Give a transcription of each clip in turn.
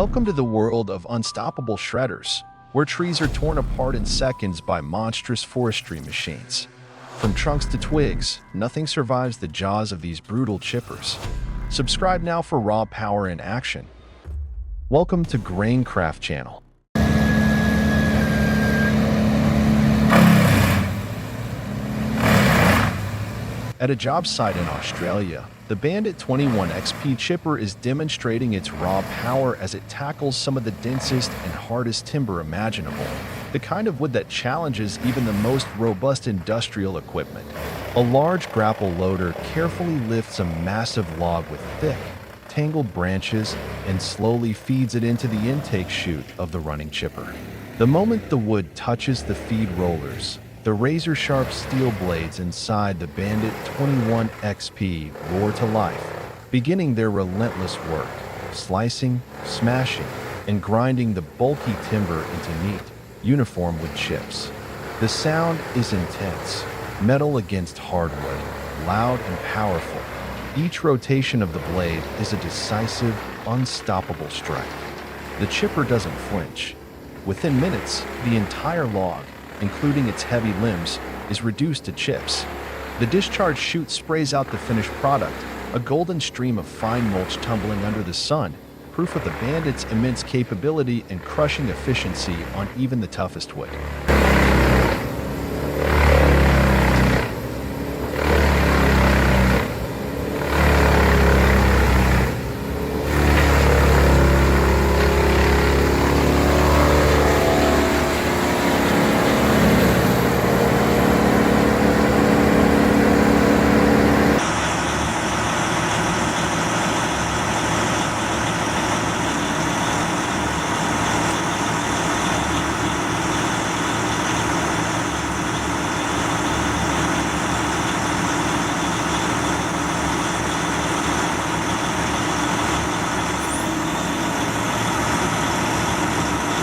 Welcome to the world of unstoppable shredders, where trees are torn apart in seconds by monstrous forestry machines. From trunks to twigs, nothing survives the jaws of these brutal chippers. Subscribe now for raw power in action. Welcome to Graincraft channel. At a job site in Australia, the Bandit 21 XP chipper is demonstrating its raw power as it tackles some of the densest and hardest timber imaginable, the kind of wood that challenges even the most robust industrial equipment. A large grapple loader carefully lifts a massive log with thick, tangled branches and slowly feeds it into the intake chute of the running chipper. The moment the wood touches the feed rollers, the razor-sharp steel blades inside the Bandit 21 XP roar to life, beginning their relentless work, slicing, smashing, and grinding the bulky timber into neat, uniform wood chips. The sound is intense, metal against hardwood, loud and powerful. Each rotation of the blade is a decisive, unstoppable strike. The chipper doesn't flinch. Within minutes, the entire log, including its heavy limbs, is reduced to chips. The discharge chute sprays out the finished product, a golden stream of fine mulch tumbling under the sun, proof of the Bandit's immense capability and crushing efficiency on even the toughest wood.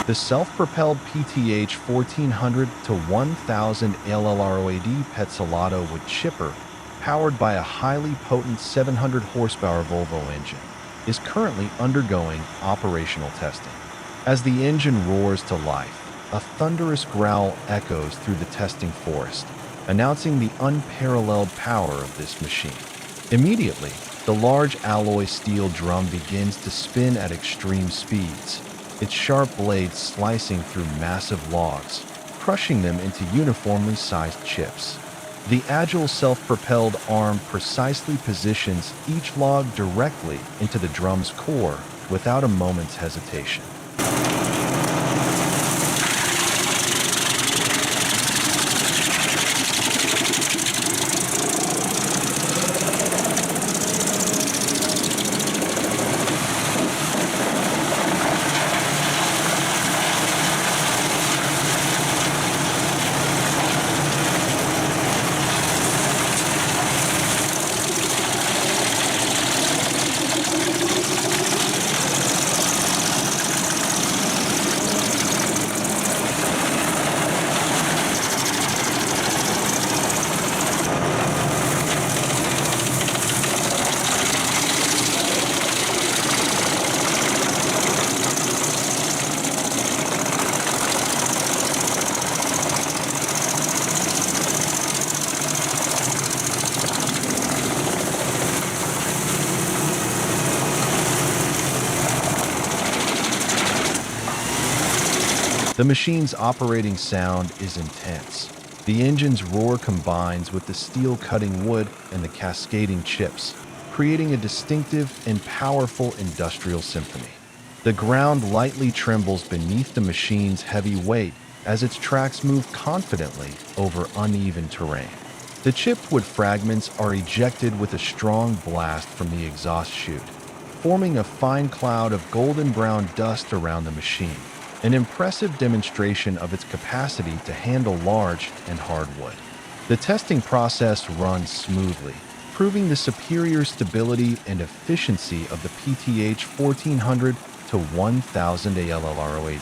The self-propelled PTH 1400 to 1000 LLROAD Petzolato wood chipper, powered by a highly potent 700 horsepower Volvo engine, is currently undergoing operational testing. As the engine roars to life, a thunderous growl echoes through the testing forest, announcing the unparalleled power of this machine. Immediately, the large alloy steel drum begins to spin at extreme speeds, its sharp blades slicing through massive logs, crushing them into uniformly sized chips. The agile self-propelled arm precisely positions each log directly into the drum's core without a moment's hesitation. The machine's operating sound is intense. The engine's roar combines with the steel cutting wood and the cascading chips, creating a distinctive and powerful industrial symphony. The ground lightly trembles beneath the machine's heavy weight as its tracks move confidently over uneven terrain. The chipped wood fragments are ejected with a strong blast from the exhaust chute, forming a fine cloud of golden brown dust around the machine. An impressive demonstration of its capacity to handle large and hard wood. The testing process runs smoothly, proving the superior stability and efficiency of the PTH 1400 to 1000 ALLROAD.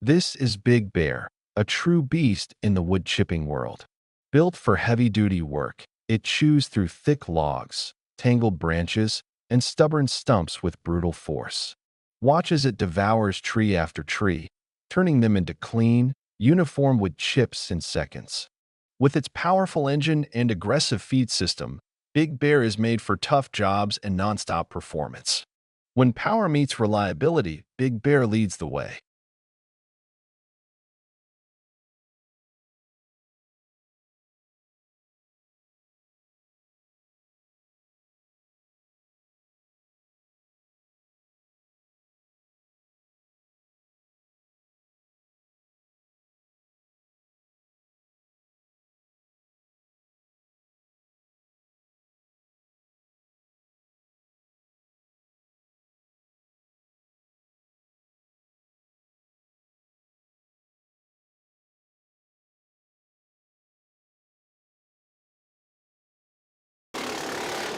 This is Big Bear, a true beast in the wood chipping world. Built for heavy-duty work, it chews through thick logs, tangled branches, and stubborn stumps with brutal force. Watch as it devours tree after tree, turning them into clean, uniform wood chips in seconds. With its powerful engine and aggressive feed system, Big Bear is made for tough jobs and nonstop performance. When power meets reliability, Big Bear leads the way.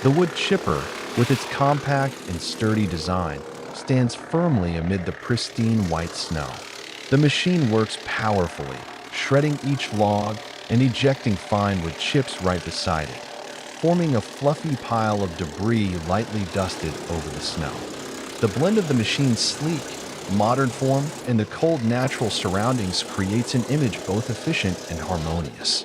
The wood chipper, with its compact and sturdy design, stands firmly amid the pristine white snow. The machine works powerfully, shredding each log and ejecting fine wood chips right beside it, forming a fluffy pile of debris lightly dusted over the snow. The blend of the machine's sleek, modern form and the cold natural surroundings creates an image both efficient and harmonious.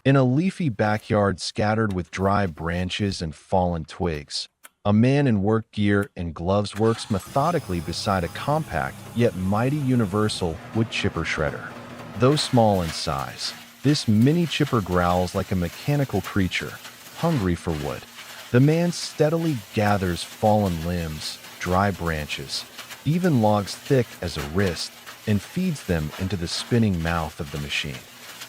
In a leafy backyard scattered with dry branches and fallen twigs, a man in work gear and gloves works methodically beside a compact yet mighty universal wood chipper shredder. Though small in size, this mini chipper growls like a mechanical creature, hungry for wood. The man steadily gathers fallen limbs, dry branches, even logs thick as a wrist, and feeds them into the spinning mouth of the machine.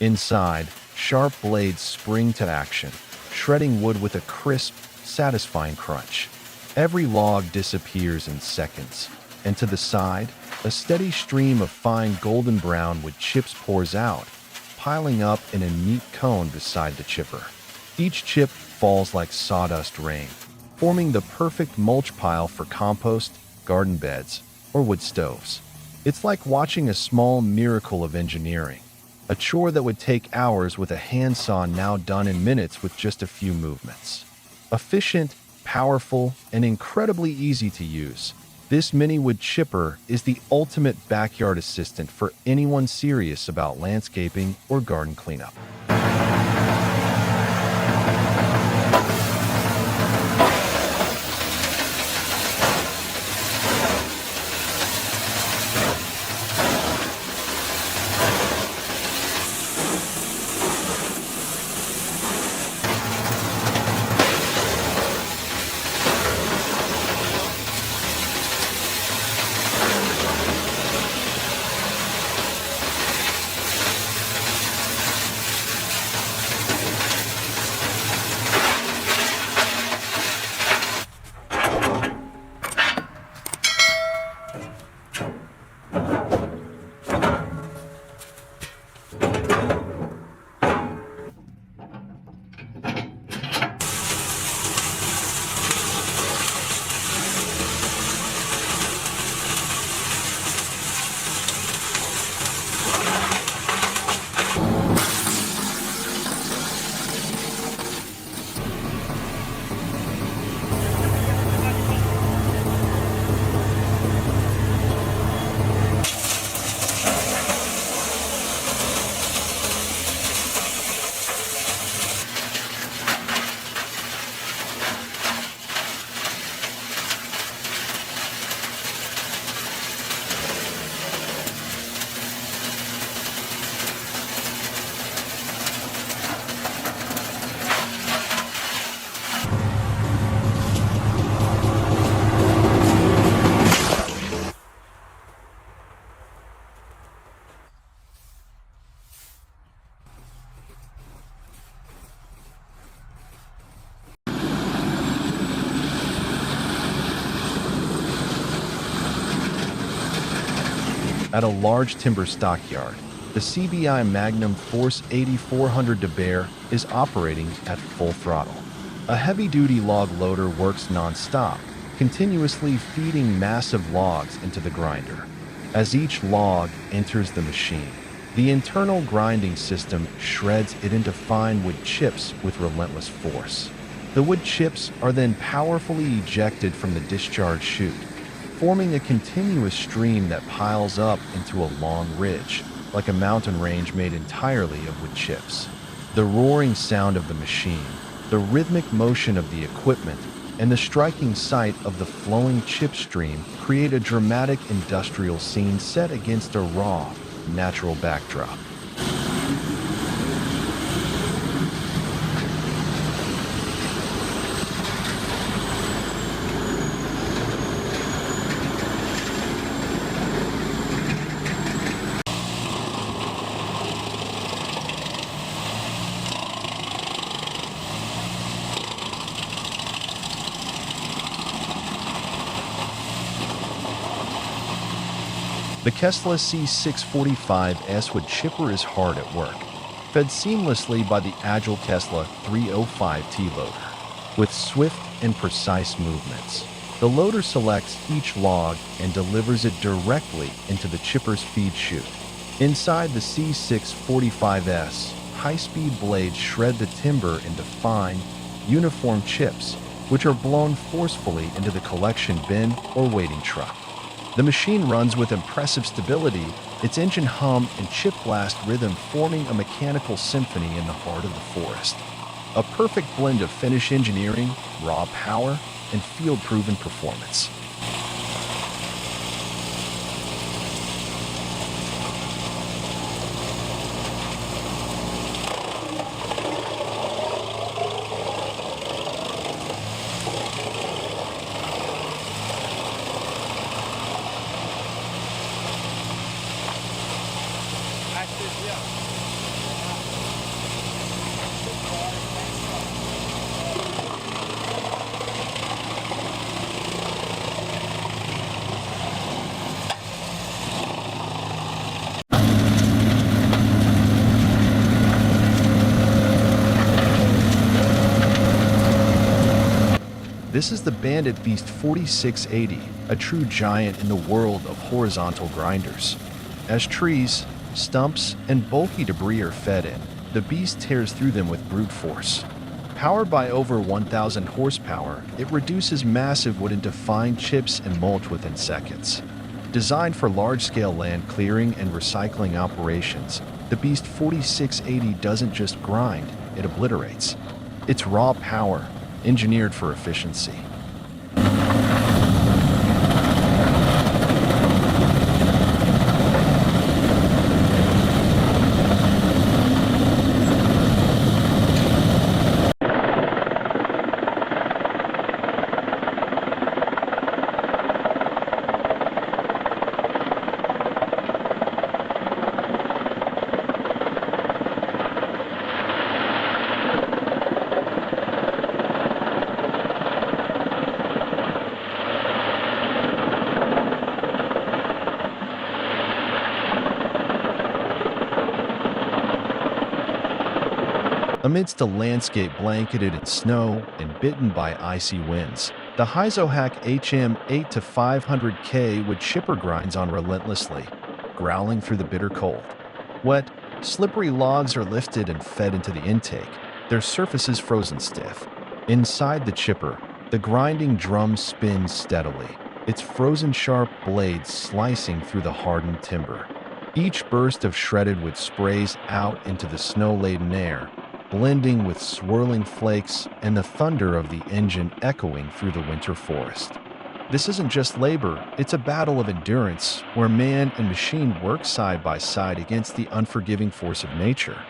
Inside, sharp blades spring to action, shredding wood with a crisp, satisfying crunch. Every log disappears in seconds, and to the side, a steady stream of fine golden brown wood chips pours out, piling up in a neat cone beside the chipper. Each chip falls like sawdust rain, forming the perfect mulch pile for compost, garden beds, or wood stoves. It's like watching a small miracle of engineering. A chore that would take hours with a handsaw now done in minutes with just a few movements. Efficient, powerful, and incredibly easy to use, this mini wood chipper is the ultimate backyard assistant for anyone serious about landscaping or garden cleanup. At a large timber stockyard, the CBI Magnum Force 8400 de Bear is operating at full throttle. A heavy-duty log loader works non-stop, continuously feeding massive logs into the grinder. As each log enters the machine, the internal grinding system shreds it into fine wood chips with relentless force. The wood chips are then powerfully ejected from the discharge chute, forming a continuous stream that piles up into a long ridge, like a mountain range made entirely of wood chips. The roaring sound of the machine, the rhythmic motion of the equipment, and the striking sight of the flowing chip stream create a dramatic industrial scene set against a raw, natural backdrop. The Kesla C645S wood chipper is hard at work, fed seamlessly by the agile Kesla 305T loader. With swift and precise movements, the loader selects each log and delivers it directly into the chipper's feed chute. Inside the C645S, high-speed blades shred the timber into fine, uniform chips, which are blown forcefully into the collection bin or waiting truck. The machine runs with impressive stability, its engine hum and chip blast rhythm forming a mechanical symphony in the heart of the forest. A perfect blend of Finnish engineering, raw power, and field-proven performance. This is the Bandit Beast 4680, a true giant in the world of horizontal grinders. As trees, stumps, and bulky debris are fed in, the beast tears through them with brute force. Powered by over 1,000 horsepower, it reduces massive wood into fine chips and mulch within seconds. Designed for large-scale land clearing and recycling operations, the Beast 4680 doesn't just grind, it obliterates. It's raw power, engineered for efficiency. Amidst a landscape blanketed in snow and bitten by icy winds, the Heizohack HM 8-500K wood chipper grinds on relentlessly, growling through the bitter cold. Wet, slippery logs are lifted and fed into the intake, their surfaces frozen stiff. Inside the chipper, the grinding drum spins steadily, its frozen sharp blades slicing through the hardened timber. Each burst of shredded wood sprays out into the snow-laden air, blending with swirling flakes and the thunder of the engine echoing through the winter forest. This isn't just labor, it's a battle of endurance where man and machine work side by side against the unforgiving force of nature.